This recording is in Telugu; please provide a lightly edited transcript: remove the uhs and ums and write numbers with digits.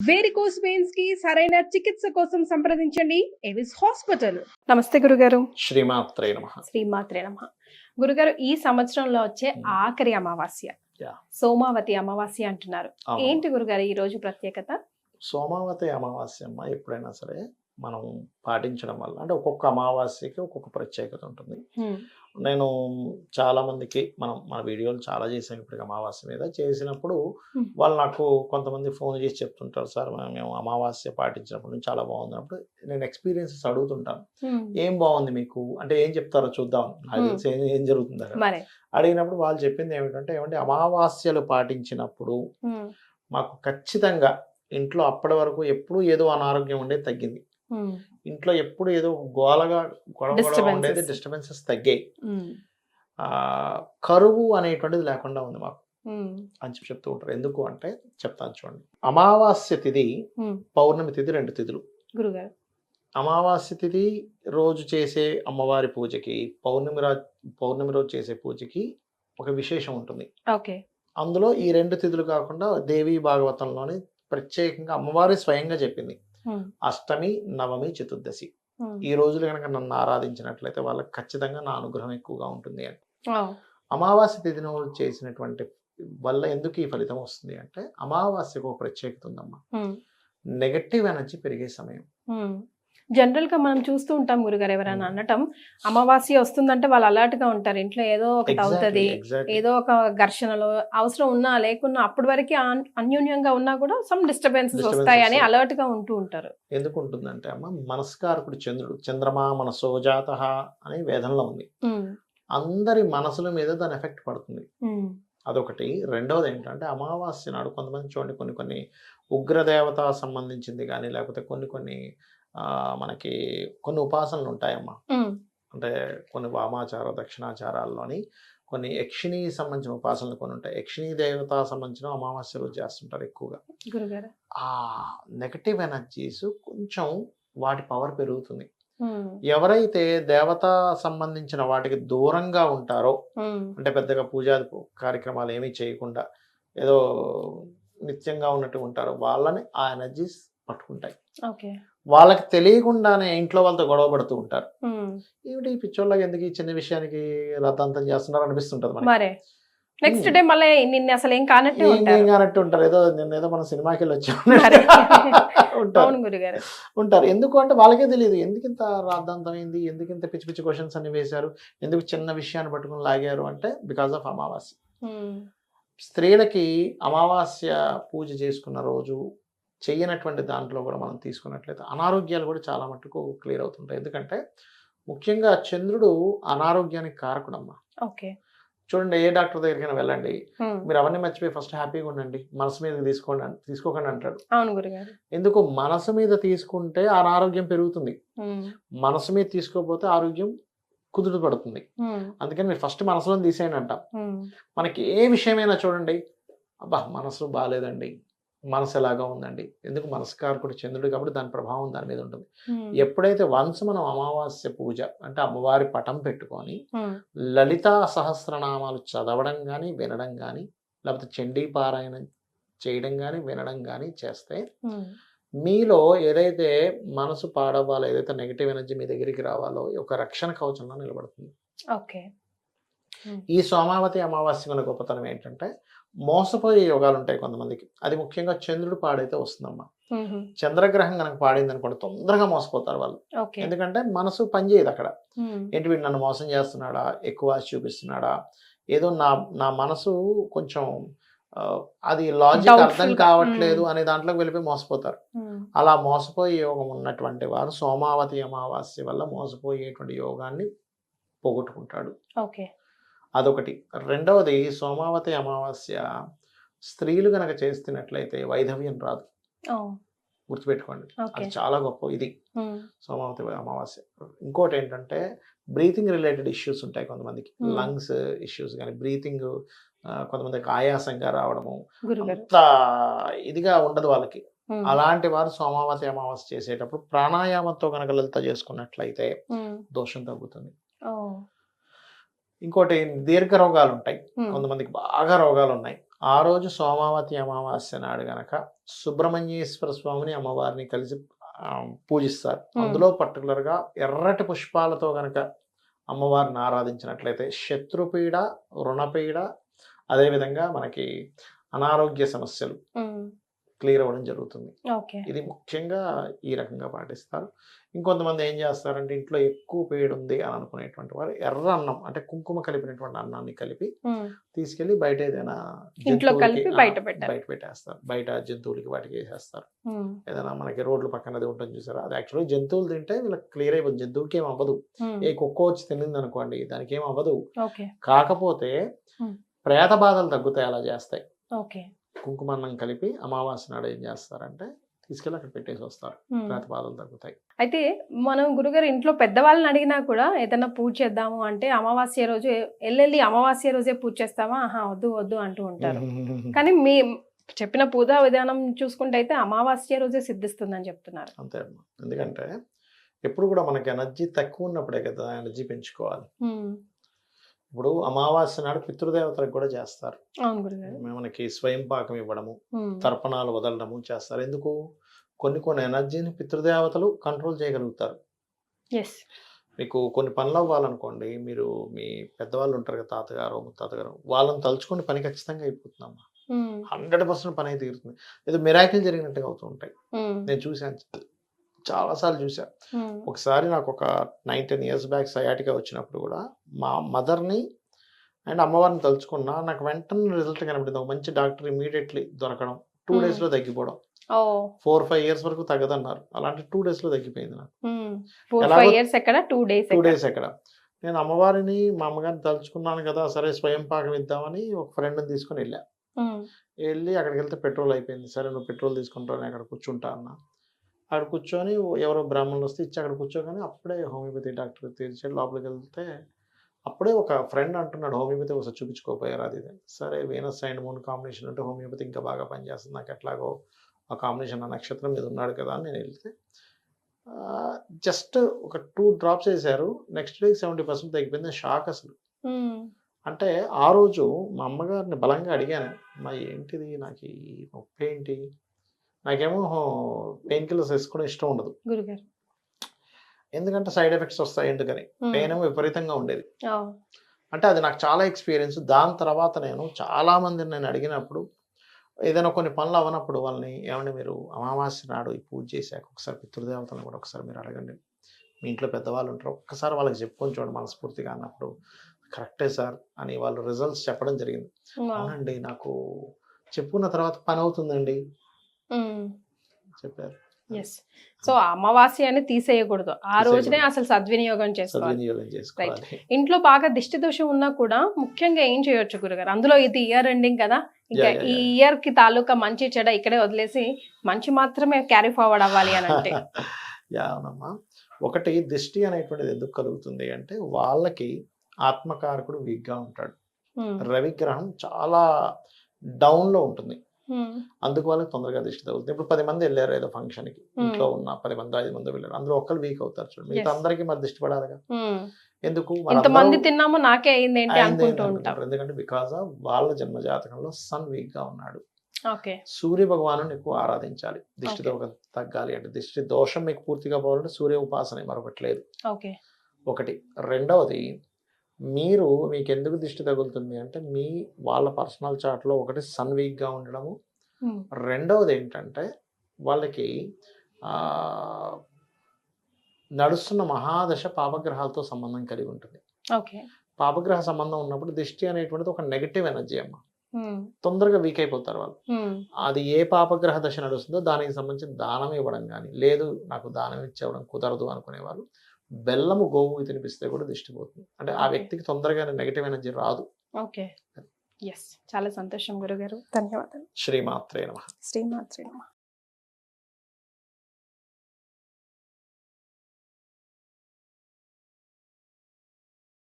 వేరికోస్ వెయిన్స్ కి సరైన చికిత్స కోసం సంప్రదించండి ఎవిస్ హాస్పిటల్. నమస్తే గురుగారు. శ్రీమాత్రే నమః. శ్రీమాత్రే నమః. గురుగారు, ఈ సంవత్సరంలో వచ్చే ఆఖరి అమావాస్య సోమావతి అమావాస్య అంటున్నారు. ఏంటి గురుగారు ఈ రోజు ప్రత్యేకత? సోమావతి అమావాస్య అమ్మ ఎప్పుడైనా సరే మనం పాటించడం వల్ల అంటే ఒక్కొక్క అమావాస్యకి ఒక్కొక్క ప్రత్యేకత ఉంటుంది. నేను చాలా మందికి మన వీడియోలు చాలా చేసాను ఇప్పటికి అమావాస్య మీద. చేసినప్పుడు వాళ్ళు నాకు కొంతమంది ఫోన్ చేసి చెప్తుంటారు, సార్ మేము అమావాస్య పాటించినప్పుడు నుంచి చాలా బాగుంది. అప్పుడు నేను ఎక్స్పీరియన్సెస్ అడుగుతుంటాను, ఏం బాగుంది మీకు అంటే ఏం చెప్తారో చూద్దాం, నాకు తెలిసి ఏం జరుగుతుంది అక్కడ. అడిగినప్పుడు వాళ్ళు చెప్పింది ఏమంటే అమావాస్యలు పాటించినప్పుడు మాకు ఖచ్చితంగా ఇంట్లో అప్పటి వరకు ఎప్పుడు ఏదో అనారోగ్యం ఉండేది తగ్గింది, ఇంట్లో ఎప్పుడు ఏదో గోలగా గొడవ ఉండేది, డిస్టర్బెన్సెస్ తగ్గాయి, కరువు అనేటువంటిది లేకుండా ఉంది మాకు అని చెప్తూ ఉంటారు. ఎందుకు అంటే చెప్తాను చూడండి. అమావాస్య తిథి పౌర్ణమి తిథి 2 తిథులు. అమావాస్య తిథి రోజు చేసే అమ్మవారి పూజకి పౌర్ణమి రోజు చేసే పూజకి ఒక విశేషం ఉంటుంది. అందులో ఈ 2 తిథులు కాకుండా దేవీ భాగవతంలోని ప్రత్యేకంగా అమ్మవారి స్వయంగా చెప్పింది, అష్టమి, నవమి, చతుర్దశి ఈ రోజులు కనుక నన్ను ఆరాధించినట్లయితే వాళ్ళకి ఖచ్చితంగా నా అనుగ్రహం ఎక్కువగా ఉంటుంది అని. అమావాస్య తిథిని చేసినటువంటి వల్ల ఎందుకు ఈ ఫలితం వస్తుంది అంటే అమావాస్యకు ఒక ప్రత్యేకత ఉందమ్మా. నెగటివ్ ఎనర్జీ పెరిగే సమయం. జనరల్ గా మనం చూస్తూ ఉంటాం గురుగారు, ఎవరైనా అనటం అమావాస్య వస్తుందంటే వాళ్ళు అలర్ట్ గా ఉంటారు, ఇంట్లో ఏదో ఒకటి అవుతుంది, ఏదో ఒక ఘర్షణలో అవసరం ఉన్నా లేకున్నా అప్పటి వరకు అన్యోన్యంగా ఉన్నా కూడా సమ్ డిస్టర్బెన్సెస్ వస్తాయని అలర్ట్ గా ఉంటూ ఉంటారు. ఎందుకు ఉంటుందంటే అమ్మ, మనస్కారకుడు చంద్రుడు, చంద్రమా మనసోజాత అని వేదంలో ఉంది. అందరి మనసుల మీద దాని ఎఫెక్ట్ పడుతుంది, అదొకటి. రెండవది ఏంటంటే అమావాస్య నాడు కొంతమంది చూడండి కొన్ని ఉగ్రదేవత సంబంధించింది కానీ లేకపోతే కొన్ని మనకి కొన్ని ఉపాసనలు ఉంటాయమ్మా. అంటే కొన్ని వామాచార దక్షిణాచారాల్లోని కొన్ని యక్షిణి సంబంధించిన ఉపాసనలు కొన్ని ఉంటాయి. యక్షిణీ దేవత సంబంధించిన అమావాస్య రోజు చేస్తుంటారు ఎక్కువగా. ఆ నెగటివ్ ఎనర్జీస్ కొంచెం వాటి పవర్ పెరుగుతుంది. ఎవరైతే దేవత సంబంధించిన వాటికి దూరంగా ఉంటారో, అంటే పెద్దగా పూజా కార్యక్రమాలు ఏమీ చేయకుండా ఏదో నిత్యంగా ఉన్నట్టు ఉంటారో వాళ్ళని ఆ ఎనర్జీస్ పట్టుకుంటాయి. వాళ్ళకి తెలియకుండానే ఇంట్లో వాళ్ళతో గొడవ పడుతూ ఉంటారు. ఏమిటి పిచ్చోళ్ళకి ఎందుకు ఈ చిన్న విషయానికి రద్దంతం చేస్తున్నారు అనిపిస్తుంటది. నెక్స్ట్ డే మళ్ళీ నిన్న అసలు ఏం కానట్టు ఉంటారు, ఏదో నిన్నేదో మనం సినిమాకి వెళ్ళి వచ్చాము ఉంటారు. ఎందుకు అంటే వాళ్ళకే తెలియదు ఎందుకు ఇంత రాద్ధాంతం అయింది, ఎందుకు ఇంత పిచ్చి పిచ్చి క్వశ్చన్స్ అన్ని వేశారు, ఎందుకు చిన్న విషయాన్ని పట్టుకుని లాగారు అంటే బికాస్ ఆఫ్ అమావాస్య. స్త్రీలకి అమావాస్య పూజ చేసుకున్న రోజు చెయ్యనటువంటి దాంట్లో కూడా మనం తీసుకున్నట్లయితే అనారోగ్యాలు కూడా చాలా మట్టుకు క్లియర్ అవుతుంటాయి. ఎందుకంటే ముఖ్యంగా చంద్రుడు అనారోగ్యానికి కారకుడమ్మా. చూడండి, ఏ డాక్టర్ దగ్గరికైనా వెళ్ళండి, మీరు అవన్నీ మర్చిపోయి ఫస్ట్ హ్యాపీగా ఉండండి, మనసు మీద తీసుకోకండి అంటాడు. ఎందుకు? మనసు మీద తీసుకుంటే అనారోగ్యం పెరుగుతుంది, మనసు మీద తీసుకోకపోతే ఆరోగ్యం కుదుట పడుతుంది. అందుకని మీరు ఫస్ట్ మనసులో తీసేయండి అంటాం. మనకి ఏ విషయమైనా చూడండి, అబ్బా మనసు బాగాలేదండి, మనసు ఎలాగా ఉందండి, ఎందుకు? మనస్కారకుడు చంద్రుడు కాబట్టి దాని ప్రభావం దాని మీద ఉంటుంది. ఎప్పుడైతే వన్స్ మనం అమావాస్య పూజ అంటే అమ్మవారి పటం పెట్టుకొని లలితా సహస్రనామాలు చదవడం కానీ వినడం కానీ లేకపోతే చండీ పారాయణం చేయడం కానీ వినడం కానీ చేస్తే మీలో ఏదైతే మనసు పాడవాలో, ఏదైతే నెగిటివ్ ఎనర్జీ మీ దగ్గరికి రావాలో ఒక రక్షణ కవచంలో నిలబడుతుంది. ఈ సోమావతి అమావాస్య మన గొప్పతనం ఏంటంటే మోసపోయే యోగాలు ఉంటాయి కొంతమందికి. అది ముఖ్యంగా చంద్రుడు పాడైతే వస్తుందమ్మా. చంద్రగ్రహం కనుక పాడింది అనుకోండి తొందరగా మోసపోతారు వాళ్ళు. ఎందుకంటే మనసు పనిచేయదు అక్కడ. ఏంటి వీడు నన్ను మోసం చేస్తున్నాడా, ఎక్కువ ఆశ చూపిస్తున్నాడా, ఏదో నా మనసు కొంచెం అది లాజిక్ అర్థం కావట్లేదు అనే దాంట్లోకి వెళ్ళిపోయి మోసపోతారు. అలా మోసపోయే యోగం ఉన్నటువంటి వారు సోమావతి అమావాస్య వల్ల మోసపోయేటువంటి యోగాన్ని పోగొట్టుకుంటాడు. అదొకటి. రెండవది, సోమావతి అమావాస్య స్త్రీలు గనక చేస్తున్నట్లయితే వైధవ్యం రాదు, గుర్తుపెట్టుకోండి. అది చాలా గొప్ప ఇది సోమావతి అమావాస్య. ఇంకోటి ఏంటంటే బ్రీతింగ్ రిలేటెడ్ ఇష్యూస్ ఉంటాయి కొంతమందికి, లంగ్స్ ఇష్యూస్ కానీ బ్రీతింగ్ కొంతమందికి ఆయాసంగా రావడము అంత ఇదిగా ఉండదు వాళ్ళకి. అలాంటి వారు సోమావతి అమావాస్య చేసేటప్పుడు ప్రాణాయామంతో కనుక లలిత చేసుకున్నట్లయితే దోషం తగ్గుతుంది. ఇంకోటి దీర్ఘ రోగాలు ఉంటాయి కొంతమందికి, బాగా రోగాలు ఉన్నాయి, ఆ రోజు సోమావతి అమావాస్య నాడు గనక సుబ్రహ్మణ్యేశ్వర స్వామిని అమ్మవారిని కలిసి పూజిస్తారు. అందులో పర్టికులర్గా ఎర్రటి పుష్పాలతో గనక అమ్మవారిని ఆరాధించినట్లయితే శత్రుపీడ, రుణపీడ, అదేవిధంగా మనకి అనారోగ్య సమస్యలు క్లియర్ అవ్వడం జరుగుతుంది. ఇది ముఖ్యంగా ఈ రకంగా పాటిస్తారు. ఇంకొంతమంది ఏం చేస్తారంటే ఇంట్లో ఎక్కువ పేడు ఉంది అని అనుకునేటువంటి వారు ఎర్ర అన్నం అంటే కుంకుమ కలిపినటువంటి అన్నాన్ని కలిపి తీసుకెళ్లి బయట ఏదైనా బయట పెట్టేస్తారు. బయట జంతువులకి వాటికి వేసేస్తారు. ఏదైనా మనకి రోడ్ల పక్కన అది ఉంటుంది చూసారా, అది యాక్చువల్గా జంతువులు తింటే వీళ్ళకి క్లియర్ అయిపోతుంది. జంతువులకి ఏం అవ్వదు. ఏ కుక్క వచ్చి తినింది అనుకోండి దానికి ఏం అవ్వదు. కాకపోతే ప్రేత బాధలు తగ్గుతాయి అలా చేస్తాయి. కుంకుమన్నం కలిపి అమావాస్య నాడు ఏం చేస్తారంటే తీసుకెళ్ళి అక్కడ పెట్టేసి వస్తారు. ప్రేత బాధలు తగ్గుతాయి. అయితే మనం గురుగారు ఇంట్లో పెద్దవాళ్ళని అడిగినా కూడా ఏదైనా పూజ చేద్దాము అంటే అమావాస్య రోజు వెళ్ళి అమావాస్య రోజే పూజ చేస్తామా, వద్దు వద్దు అంటూ ఉంటారు. కానీ మీ చెప్పిన పూజా విధానం చూసుకుంటే అయితే అమావాస్య రోజే సిద్ధిస్తుందని చెప్తున్నారు. అంతే అమ్మా. ఎందుకంటే ఎప్పుడు కూడా మనకి ఎనర్జీ తక్కువ ఉన్నప్పుడే కదా ఎనర్జీ పెంచుకోవాలి. ఇప్పుడు అమావాస్య నాడు పితృదేవతలకు కూడా చేస్తారు. మనకి స్వయం పాకం ఇవ్వడము, తర్పణాలు వదలడము చేస్తారు. ఎందుకు? కొన్ని ఎనర్జీని పితృదేవతలు కంట్రోల్ చేయగలుగుతారు. మీకు కొన్ని పనులు అవ్వాలనుకోండి, మీరు మీ పెద్దవాళ్ళు ఉంటారు కదా, తాతగారు ముత్తాతగారు, వాళ్ళని తలుచుకుని పని ఖచ్చితంగా అయిపోతుందమ్మా. 100% పని అయితే తీరుతుంది. ఏదో మిరాకిల్ జరిగినట్టుగా అవుతూ ఉంటాయి. నేను చూశాను, చాలాసార్లు చూసా. ఒకసారి నాకు ఒక 9-10 years బ్యాక్ సయాటికా వచ్చినప్పుడు కూడా మా మదర్ని అండ్ అమ్మవారిని తలుచుకున్నా, నాకు వెంటనే రిజల్ట్ కనబడింది. ఒక మంచి డాక్టర్ ఇమీడియట్లీ దొరకడం, 2 days లో తగ్గిపోవడం. 4-5 years వరకు తగ్గదన్నారు, అలాంటి 2 days లో తగ్గిపోయింది నాకు. 4-5 years ఎక్కడ, 2 days ఎక్కడ. నేను అమ్మవారిని మా అమ్మగారిని తలుచుకున్నాను కదా, సరే స్వయం పాకం ఇద్దామని ఒక ఫ్రెండ్ని తీసుకుని వెళ్ళి అక్కడికి వెళ్తే పెట్రోల్ అయిపోయింది. సరే నువ్వు పెట్రోల్ తీసుకుంటాను, అక్కడ కూర్చుంటా అన్నా. అక్కడ కూర్చొని ఎవరో బ్రాహ్మణులు వస్తే ఇచ్చి అక్కడ కూర్చోగానే అప్పుడే హోమియోపతి డాక్టర్ తీర్చాడు. లోపలికి వెళ్తే అప్పుడే ఒక ఫ్రెండ్ అంటున్నాడు, హోమియోపతి ఒకసారి చూపించుకోపోయారు అది. సరే వీనస్ అండ్ మూన్ కాంబినేషన్ అంటే హోమియోపతి ఇంకా బాగా పనిచేస్తుంది, నాకు ఎట్లాగో ఆ కాంబినేషన్ ఆ నక్షత్రం మీద ఉన్నాడు కదా అని నేను వెళ్తే జస్ట్ ఒక 2 drops వేశారు. నెక్స్ట్ డే 70% తగ్గిపోయింది. షాక్ అసలు. అంటే ఆ రోజు మా అమ్మగారిని బలంగా అడిగాను, మా ఏంటిది నాకు ఈ నొప్పి ఏంటి? నాకేమో పెయిన్ కిల్లర్స్ వేసుకోవడం ఇష్టం ఉండదు, ఎందుకంటే సైడ్ ఎఫెక్ట్స్ వస్తాయి ఎందుకని. పెయిన్ ఏమో విపరీతంగా ఉండేది. అంటే అది నాకు చాలా ఎక్స్పీరియన్స్. దాని తర్వాత నేను చాలా మందిని నేను అడిగినప్పుడు, ఏదైనా కొన్ని పనులు అవ్వనప్పుడు వాళ్ళని, ఏమంటే మీరు అమావాస్య నాడు ఈ పూజ చేశాక ఒకసారి పితృదేవతలను కూడా ఒకసారి మీరు అడగండి, మీ ఇంట్లో పెద్దవాళ్ళు ఉంటారు, ఒక్కసారి వాళ్ళకి చెప్పుకొని చూడండి మనస్ఫూర్తిగా అన్నప్పుడు, కరెక్టే సార్ అని వాళ్ళు రిజల్ట్స్ చెప్పడం జరిగింది. అవునండి నాకు చెప్పుకున్న తర్వాత పని అవుతుందండి చెప్పారు. సో అమావాస్య అని తీసేయకూడదు, ఆ రోజునే అసలు సద్వినియోగం చేసుకోవాలి. ఇంట్లో బాగా దిష్టి దోషం ఉన్నా కూడా ముఖ్యంగా ఏం చేయొచ్చు గురుగారు? అందులో ఇది ఇయర్ ఎండింగ్ కదా, ఇంకా ఈ ఇయర్ కి తాలూకా మంచి చెడ ఇక్కడే వదిలేసి మంచి మాత్రమే క్యారీ ఫార్వర్డ్ అవ్వాలి అని అంటే అవునమ్మా. ఒకటి దిష్టి అనేటువంటిది ఎందుకు కలుగుతుంది అంటే, వాళ్ళకి ఆత్మకారకుడు వీక్ గా ఉంటాడు. రవిగ్రహం చాలా డౌన్ లో ఉంటుంది, అందుకు వాళ్ళకి తొందరగా దిష్టి తగులుతుంది. ఇప్పుడు 10 మంది వెళ్ళారు ఏదో ఫంక్షన్ కి, ఇంట్లో ఉన్న 10 మంది 5 మంది వెళ్ళారు, అందులో ఒక్కరు వీక్ అవుతారు చూడండి, మిగతా అందరికి మరి దిష్టి పడాలిగా. ఎందుకు? తిన్నాము నాకే అయింది అనుకుంటారు. ఎందుకంటే బికాజ్ ఆఫ్ వాళ్ళ జన్మ జాతకంలో సన్ వీక్ గా ఉన్నాడు. సూర్య భగవాను ఎక్కువ ఆరాధించాలి దిష్టి తగ్గాలి అంటే. దిష్టి దోషం మీకు పూర్తిగా పోవాలంటే సూర్య ఉపాసన మరొకటి లేదు. ఒకటి. రెండవది, మీకు ఎందుకు దిష్టి తగులుతుంది అంటే వాళ్ళ పర్సనల్ చార్ట్లో ఒకటి సన్ వీక్గా ఉండడము, రెండవది ఏంటంటే వాళ్ళకి నడుస్తున్న మహాదశ పాపగ్రహాలతో సంబంధం కలిగి ఉంటుంది. పాపగ్రహ సంబంధం ఉన్నప్పుడు దిష్టి అనేటువంటిది ఒక నెగటివ్ ఎనర్జీ అమ్మ, తొందరగా వీక్ అయిపోతారు వాళ్ళు. అది ఏ పాపగ్రహ దశ నడుస్తుందో దానికి సంబంధించి దానం ఇవ్వడం కానీ, లేదు నాకు దానం ఇచ్చేవడం కుదరదు అనుకునే వాళ్ళు బెల్లము గోవు తినిపిస్తే కూడా దిష్టి పోతుంది. అంటే ఆ వ్యక్తికి తొందరగా నెగటివ్ ఎనర్జీ రాదు. చాలా సంతోషం గురుగారు, ధన్యవాదాలు. శ్రీమాత్రే నమః. శ్రీమాత్రే నమః.